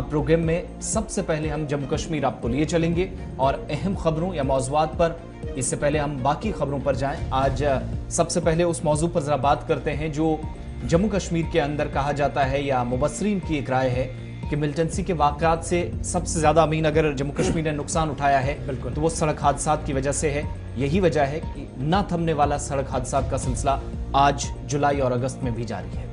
Programme में सबसे पहले हम जम्मू कश्मीर आपको लिए चलेंगे और अहम खबरों या मौज़ूआत पर। इससे पहले हम बाकी खबरों पर जाएं। आज सबसे पहले उस मौजू पर जरा बात करते हैं जो जम्मू कश्मीर के अंदर कहा जाता है या मुबस्सरीन की एक राय है कि मिलिटेंसी के वाक़यात से सबसे ज्यादा अमीन अगर जम्मू कश्मीर ने नुकसान उठाया है बिल्कुल तो वो सड़क हादसात की वजह से है। यही वजह है कि ना थमने वाला सड़क हादसात का सिलसिला आज जुलाई और अगस्त में भी जारी है।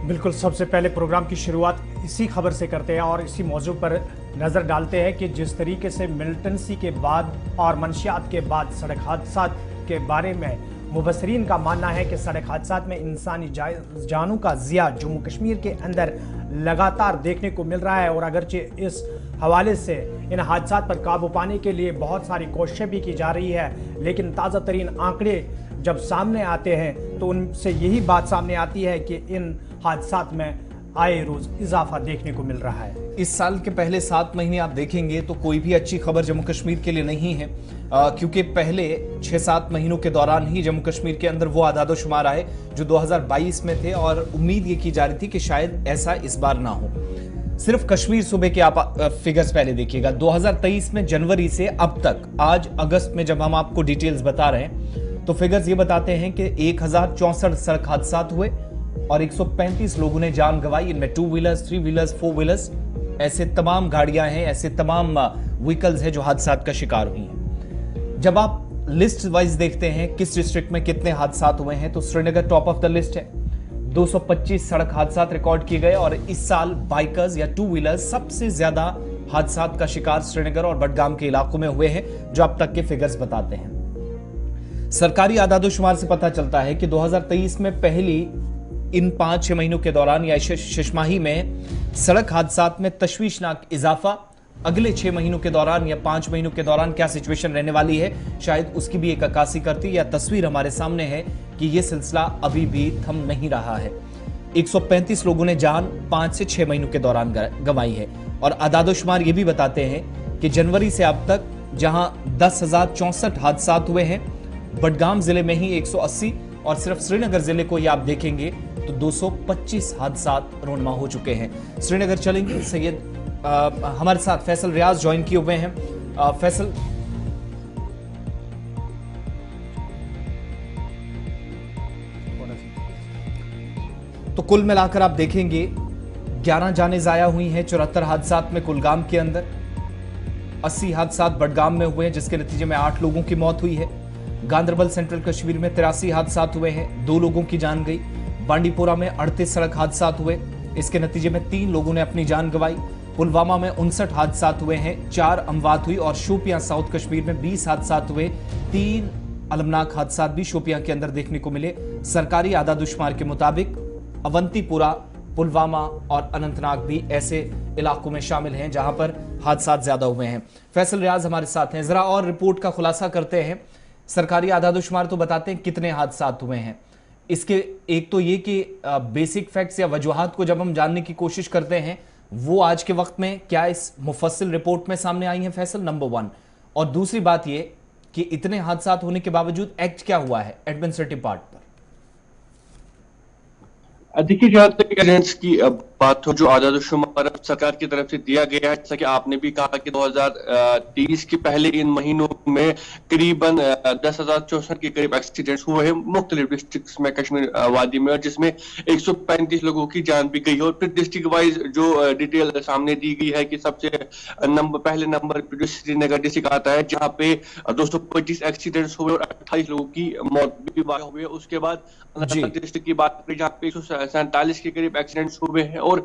बिल्कुल, सबसे पहले प्रोग्राम की शुरुआत इसी खबर से करते हैं और इसी मौजू पर नज़र डालते हैं कि जिस तरीके से मिलिटेंसी के बाद और मंशियात के बाद सड़क हादसात के बारे में मुबस्सरीन का मानना है कि सड़क हादसात में इंसानी जानों का ज़िया जम्मू कश्मीर के अंदर लगातार देखने को मिल रहा है। और अगरचे इस हवाले से इन हादसात पर काबू पाने के लिए बहुत सारी कोशिशें भी की जा रही है, लेकिन ताज़ा तरीन आंकड़े जब सामने आते हैं तो उनसे यही बात सामने आती है कि इन हादसात में आए रोज इजाफा देखने को मिल रहा है। इस साल के पहले 7 महीने आप देखेंगे तो कोई भी अच्छी खबर जम्मू कश्मीर के लिए नहीं है, क्योंकि पहले 6-7 महीनों के दौरान ही जम्मू कश्मीर के अंदर वो आदादोशुमार आए जो 2022 में थे और उम्मीद ये की जा रही थी कि शायद ऐसा इस बार ना हो। सिर्फ कश्मीर सूबे के आप फिगर्स पहले देखिएगा। 2023 में जनवरी से अब तक आज अगस्त में जब हम आपको डिटेल्स बता रहे हैं तो फिगर्स ये बताते हैं कि 1064 सड़क हादसात हुए और 135 लोगों ने जान गंवाई। इनमें 2 व्हीलर्स, 3 व्हीलर्स, 4 व्हीलर्स, ऐसे तमाम गाड़ियां हैं, ऐसे तमाम व्हीकल्स हैं जो हादसात का शिकार हुई हैं। जब आप लिस्ट वाइज देखते हैं किस डिस्ट्रिक्ट में कितने हादसात हुए हैं तो Srinagar top of the list है। 225 सड़क हादसात रिकॉर्ड किए गए और इस साल बाइकर्स या 2 व्हीलर्स सबसे ज्यादा हादसात का शिकार श्रीनगर और बडगाम के इलाकों में हुए हैं, जो अब तक के फिगर्स बताते हैं। सरकारी आदादोशुमार से पता चलता है कि 2023 में पहली इन 5-6 महीनों के दौरान या शशमाही में सड़क हादसात में तशवीशनाक इजाफा। अगले 6 महीनों के दौरान या 5 महीनों के दौरान क्या सिचुएशन रहने वाली है, शायद उसकी भी एक अक्कासी करती या तस्वीर हमारे सामने है कि यह सिलसिला अभी भी थम नहीं रहा है। 135 लोगों ने जान 5 से 6 महीनों के दौरान गंवाई है और आदादोशुमार ये भी बताते हैं कि जनवरी से अब तक जहां 10,064 हादसात हुए हैं, बडगाम जिले में ही 180 और सिर्फ श्रीनगर जिले को ये आप देखेंगे तो 225 हादसात रोनमा हो चुके हैं। श्रीनगर चलेंगे, सैयद हमारे साथ फैसल रियाज ज्वाइन किए हुए हैं। फैसल, तो कुल मिलाकर आप देखेंगे 11 जानें जाया हुई हैं 74 हादसात में कुलगाम के अंदर। 80 हादसात बडगाम में हुए हैं जिसके नतीजे में 8 लोगों की मौत हुई है। गांदरबल सेंट्रल कश्मीर में 83 हादसात हुए हैं, 2 लोगों की जान गई। बांडीपोरा में 38 सड़क हादसात हुए, इसके नतीजे में 3 लोगों ने अपनी जान गंवाई। पुलवामा में 59 हादसात हुए हैं, 4 अमवात हुई और शोपियां साउथ कश्मीर में 20 हादसात हुए। 3 अलमनाक हादसात भी शोपियां के अंदर देखने को मिले। सरकारी आदादोशुमार के मुताबिक अवंतीपुरा, पुलवामा और अनंतनाग भी ऐसे इलाकों में शामिल हैं जहां पर हादसात ज्यादा हुए हैं। फैसल रियाज हमारे साथ हैं, जरा और रिपोर्ट का खुलासा करते हैं। सरकारी आदादोशुमार तो बताते हैं कितने हादसात हुए हैं, इसके एक तो ये कि बेसिक फैक्ट्स या वजूहात को जब हम जानने की कोशिश करते हैं वो आज के वक्त में क्या इस मुफस्सिल रिपोर्ट में सामने आई है फैसल, नंबर 1। और दूसरी बात ये कि इतने हादसात होने के बावजूद एक्ट क्या हुआ है एडमिनिस्ट्रेटिव पार्ट पर? देखिए, जहां तक एविडेंस की बात हो जो आदादोशुमार सरकार की तरफ से दिया गया है, जैसा कि आपने भी कहा कि 2023 के पहले इन महीनों में करीबन 10,064 के करीब एक्सीडेंट्स हुए हैं मुख्तलिफ डिस्ट्रिक्ट्स में कश्मीर वादी में, और जिसमें 135 लोगों की जान भी गई। और फिर डिस्ट्रिक्ट वाइज जो डिटेल सामने दी गई है कि सबसे पहले नंबर पर श्रीनगर डिस्ट्रिक्ट आता है जहाँ पे 225 एक्सीडेंट्स हुए और 28 लोगों की मौत भी हुई है। उसके बाद डिस्ट्रिक्ट की बात करें जहाँ पे 147 के करीब एक्सीडेंट्स हुए हैं और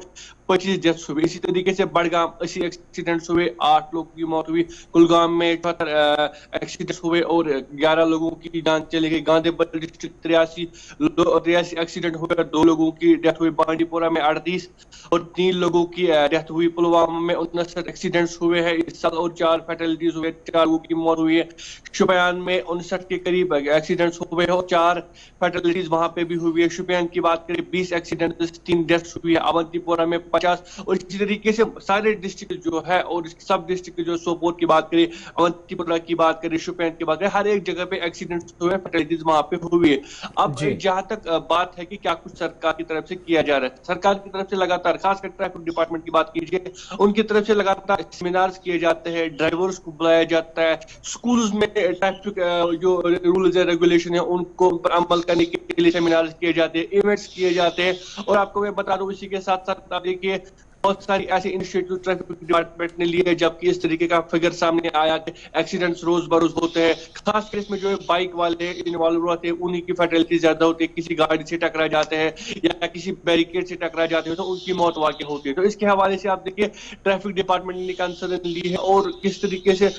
25 डेथ्स हुए। इसी तरीके से बडगाम 80 एक्सीडेंट्स हुए, 8 लोगों की मौत हुई। कुलगाम में 78 एक्सीडेंट्स हुए और 11 लोगों की जान चली गई। गांधीबल डिस्ट्रिक्ट 83 एक्सीडेंट हुए और 2 लोगों की डेथ हुई। बांडीपोरा में 38 और 3 लोगों की डेथ हुई। पुलवामा में 59 एक्सीडेंट्स हुए हैं इस साल और 4 फैटलिटीज हुए, 4 लोगों की मौत हुई है। शुपियान में 59 के करीब एक्सीडेंट्स हुए हैं और 4 फैटलिटीज वहां पे भी हुई है। शुपियान की बात करें 20 एक्सीडेंट, 3 डेथ्स हुई है। अवंतीपोरा में 50 और इसी तरीके से सारे डिस्ट्रिक्ट जो है और सब डिस्ट्रिक्ट जो सोपोर की बात करें, अवंतीपोरा की बात करें, शोपियां की बात करें, हर एक जगह पे एक्सीडेंट्स हुए, फैटलिटीज वहां पे हुई है। अब जहां तक बात है कि क्या कुछ सरकार की तरफ से किया जा रहा है, सरकार की तरफ से लगातार, खासकर ट्रैफिक डिपार्टमेंट की बात कीजिए, उनकी तरफ से लगातार सेमिनार्स किए जाते हैं, ड्राइवर्स को बुलाया जाता है, स्कूल्स में ट्रैफिक जो रूल्स है रेगुलेशन है उनको अमल करने के लिए सेमिनार्स किए जाते हैं, इवेंट्स किए जाते हैं। और आपको मैं बता दूं इसी के साथ साथ आप देखिए बहुत सारी ऐसे इनिशिएटिव ट्रैफिक डिपार्टमेंट ने लिए जबकि इस तरीके का फिगर सामने आया कि एक्सीडेंट्स रोज बरोज होते हैं, खासकर इसमें जो बाइक वाले इन्वॉल्व होते हैं उन्हीं की फैटलिटी ज्यादा होती है, किसी गाड़ी से टकरा जाते हैं या किसी बैरिकेड से टकरा जाते हैं तो उनकी मौत वाकई होती है। तो इसके हवाले से आप देखिए ट्रैफिक डिपार्टमेंट ने कंसर्न ली है और किस तरीके से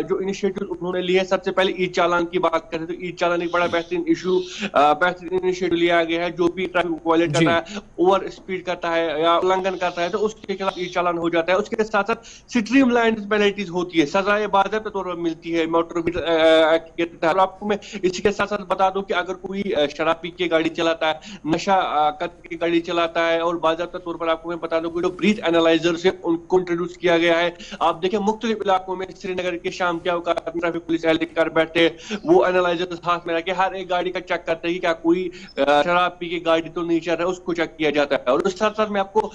जो इनिशिएटिव उन्होंने लिए। सबसे पहले ई चालान की बात करें तो ई चालान एक बड़ा बेहतरीन इशू, बेहतरीन इनिशिएटिव लिया गया है। जो भी ट्रैफिक वायलेट करता है, ओवर स्पीड करता है या उल्लंघन करता है तो उसके खिलाफ ई चालान हो जाता है। उसके साथ साथ स्ट्रीमलाइन पेनल्टीज होती है, सजाएं बाज़ाब्ता तौर पर मिलती है मोटर एक्ट के तहत। आपको मैं इसी के साथ साथ बता दूं कि अगर कोई शराब पी के गाड़ी चलाता है, नशा करके गाड़ी चलाता है और बाज़ाब्ता तौर पर आपको मैं बता दूं कि जो ब्रीथ एनालाइजर से उनको इंट्रोड्यूस किया गया है। आप देखें मुख्तलिफ इलाकों में श्रीनगर के शाम के औकात में ट्रैफिक पुलिस एहलकार बैठे, वो एनालाइजर हाथ में रखे हर एक गाड़ी का चेक करते हैं कि क्या कोई शराब पी के गाड़ी तो नहीं चल रहा है, उसको चेक किया जाता है। और उसके साथ साथ मैं आपको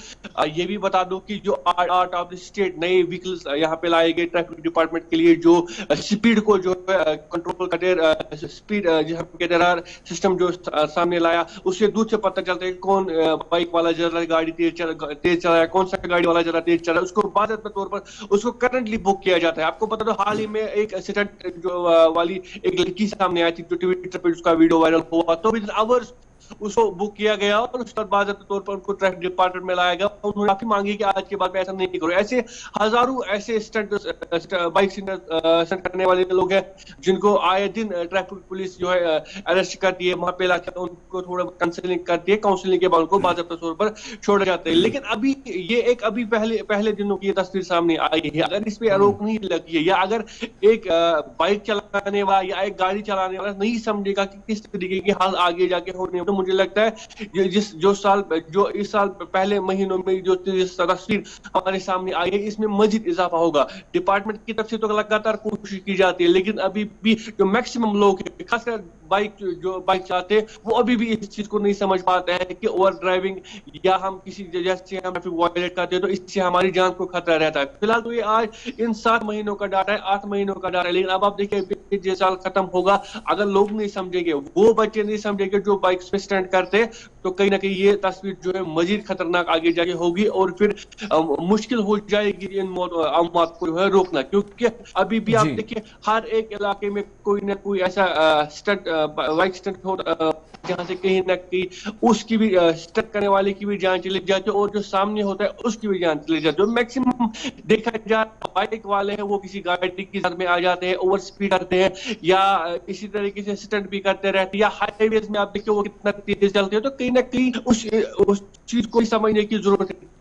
ये भी बता दूं कि जो आउट ऑफ द स्टेट नए व्हीकल्स यहाँ पे लाए गए ट्रैफिक डिपार्टमेंट के लिए, जो स्पीड को जो कंट्रोल करते, स्पीड सिस्टम जो सामने लाया, उससे दूर से पता चलता है कौन बाइक वाला जरा गाड़ी तेज चला रहा है, कौन सा गाड़ी वाला जरा तेज चला रहा है, उसको बाकायदा तौर पर उसको करंटली बुक किया जाता है। आपको बता दो हाल ही में एक एक्सीडेंट जो वाली एक लड़की सामने आई थी जो ट्विटर पे उसका वीडियो वायरल हुआ, तो विद इन आवर्स उसको बुक किया गया और उसके बाद बाकायदा तौर पर उनको ट्रैफिक डिपार्टमेंट में लाया गया। उन्होंने माफी मांगी कि आज के बाद में ऐसा नहीं करो। ऐसे हजारों ऐसे स्टंट बाइक स्टंट करने वाले लोग हैं जिनको आए दिन ट्रैफिक पुलिस जो है अरेस्ट करती है, वहां पे लाकर उनको थोड़ा काउंसलिंग करती है, काउंसलिंग के बाद उनको बाकायदा तौर पर छोड़े जाते हैं। लेकिन अभी ये एक अभी पहले दिनों की ये तस्वीर सामने आई है। अगर इस पे रोक नहीं लगी है या अगर एक बाइक चलाने वाला या एक गाड़ी चलाने वाला नहीं समझेगा कि किस तरीके की हाल आगे जाके होने, तो मुझे लगता है जो इस साल पहले महीनों में जो तस्वीर हमारे सामने आई है इसमें मजीद इजाफा होगा। डिपार्टमेंट की तरफ से तो लगातार कोशिश की जाती है लेकिन अभी भी जो मैक्सिमम लोग हैं खासकर जो बाइक चलाते हैं वो अभी भी इस चीज को नहीं समझ पाते हैं कि ओवर ड्राइविंग या हम किसी जैसे हम ट्रैफिक वायलेट करते हैं तो इससे हमारी जान को खतरा रहता है। फिलहाल तो ये आज इन 7 महीनों का डाटा है, 8 महीनों का डाटा है, लेकिन अब आप देखिए ये साल खत्म होगा, अगर लोग नहीं समझेंगे, वो बच्चे नहीं समझेंगे जो बाइक पे स्टंट करते, तो कहीं ना कहीं ये तस्वीर जो है मजीद खतरनाक आगे जाके होगी और फिर मुश्किल हो जाएगी इन मौत को जो है रोकना। क्योंकि अभी भी आप देखिए हर एक इलाके में कोई ना कोई ऐसा स्टंट बाइक स्टंट हो जहां से कहीं ना कहीं उसकी भी स्टंट करने वाले की भी जान चली जाती है और जो सामने होता है उसकी भी जान चली जाती है। जो मैक्सिमम देखा जाए बाइक वाले हैं वो किसी गाड़ी की साथ में आ जाते हैं, ओवर स्पीड करते हैं या इसी तरीके से स्टंट भी करते रहते हैं, या हाईवेज में आप देखिए वो कितना तेज चलते हैं, तो कहीं ना कहीं उस चीज को समझने की जरूरत है।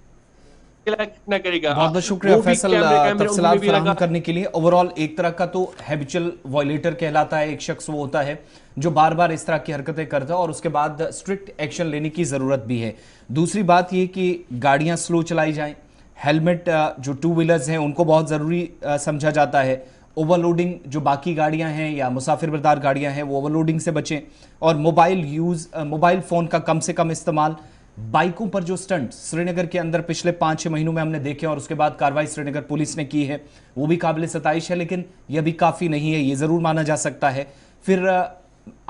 करेगा। बहुत बहुत शुक्रिया फैसल तफसीलात फराहम करने के लिए। ओवरऑल एक तरह का तो हैबिचुअल वायलेटर कहलाता है, एक शख्स वो होता है जो बार बार इस तरह की हरकतें करता है और उसके बाद स्ट्रिक्ट एक्शन लेने की जरूरत भी है। दूसरी बात ये कि गाड़ियां स्लो चलाई जाएं, हेलमेट जो टू व्हीलर्स हैं उनको बहुत ज़रूरी समझा जाता है, ओवरलोडिंग जो बाकी गाड़ियां हैं या मुसाफिर बरदार गाड़ियां हैं वो ओवरलोडिंग से बचें, और मोबाइल फ़ोन का कम से कम इस्तेमाल। बाइकों पर जो स्टंट श्रीनगर के अंदर पिछले 5-6 महीनों में हमने देखे और उसके बाद कार्रवाई श्रीनगर पुलिस ने की है वो भी काबिल सताइश है, लेकिन यह भी काफ़ी नहीं है, ये ज़रूर माना जा सकता है। फिर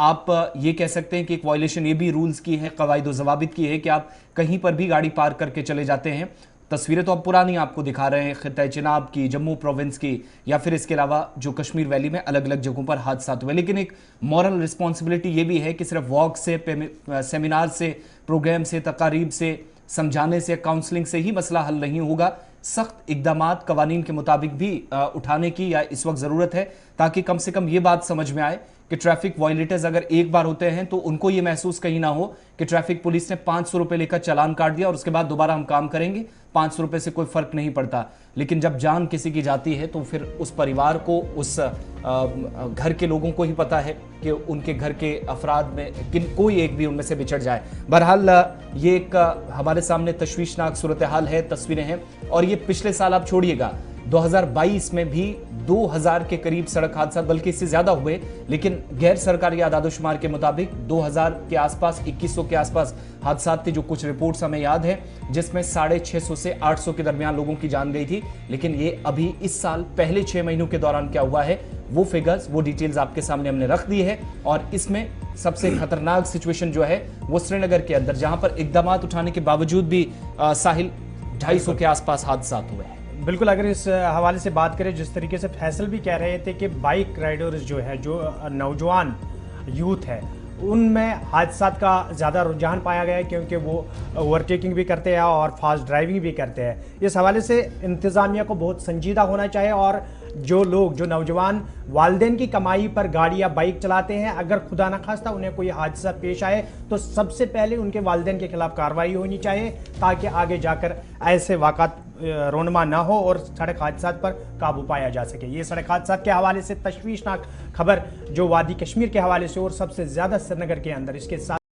आप ये कह सकते हैं कि एक वायलेशन ये भी रूल्स की है, कवायद ज़वाबित की है कि आप कहीं पर भी गाड़ी पार्क करके चले जाते हैं। तस्वीरें तो अब पुरानी आपको दिखा रहे हैं खित्ते चिनाब की, जम्मू प्रोविंस की, या फिर इसके अलावा जो कश्मीर वैली में अलग अलग जगहों पर हादसा हुए, लेकिन एक मॉरल रिस्पॉन्सिबिलिटी ये भी है कि सिर्फ वॉक से, सेमिनार से, प्रोग्राम से, तकारीब से, समझाने से, काउंसलिंग से ही मसला हल नहीं होगा। सख्त इक़दामात कवानीन के मुताबिक भी उठाने की या इस वक्त ज़रूरत है ताकि कम से कम ये बात समझ में आए कि ट्रैफिक वायलेटर्स अगर एक बार होते हैं तो उनको ये महसूस कहीं ना हो कि ट्रैफिक पुलिस ने 500 रुपए लेकर चालान काट दिया और उसके बाद दोबारा हम काम करेंगे, 500 रुपए से कोई फर्क नहीं पड़ता। लेकिन जब जान किसी की जाती है तो फिर उस परिवार को, उस घर के लोगों को ही पता है कि उनके घर के अफराद में कोई एक भी उनमें से बिछड़ जाए। बहरहाल ये एक हमारे सामने तशवीशनाक सूरत हाल है, तस्वीरें हैं। और ये पिछले साल आप छोड़िएगा, 2022 में भी 2000 के करीब सड़क हादसा, बल्कि इससे ज्यादा हुए, लेकिन गैर सरकारी आदादोशुमार के मुताबिक 2000 के आसपास, 2100 के आसपास हादसात थे, जो कुछ रिपोर्ट्स हमें याद है, जिसमें 650 से 800 के दरमियान लोगों की जान गई थी। लेकिन ये अभी इस साल पहले 6 महीनों के दौरान क्या हुआ है, वो फिगर्स, वो डिटेल्स आपके सामने हमने रख दी है। और इसमें सबसे खतरनाक सिचुएशन जो है वो श्रीनगर के अंदर, जहां पर इकदाम उठाने के बावजूद भी साहिल 250 के आसपास हादसात हुए हैं। बिल्कुल, अगर इस हवाले से बात करें, जिस तरीके से फैसल भी कह रहे थे कि बाइक राइडर्स जो है, जो नौजवान यूथ है, उनमें हादसात का ज़्यादा रुझान पाया गया है, क्योंकि वो ओवरटेकिंग भी करते हैं और फास्ट ड्राइविंग भी करते हैं। इस हवाले से इंतज़ामिया को बहुत संजीदा होना चाहिए, और जो लोग, जो नौजवान वालिदैन की कमाई पर गाड़ी या बाइक चलाते हैं, अगर खुदा न खास्ता उन्हें कोई हादसा पेश आए तो सबसे पहले उनके वालिदैन के खिलाफ कार्रवाई होनी चाहिए, ताकि आगे जाकर ऐसे वाक़ात रोनमा ना हो और सड़क हादसा पर काबू पाया जा सके। ये सड़क हादसा के हवाले से तशवीशनाक खबर जो वादी कश्मीर के हवाले से, और सबसे ज़्यादा श्रीनगर के अंदर, इसके साथ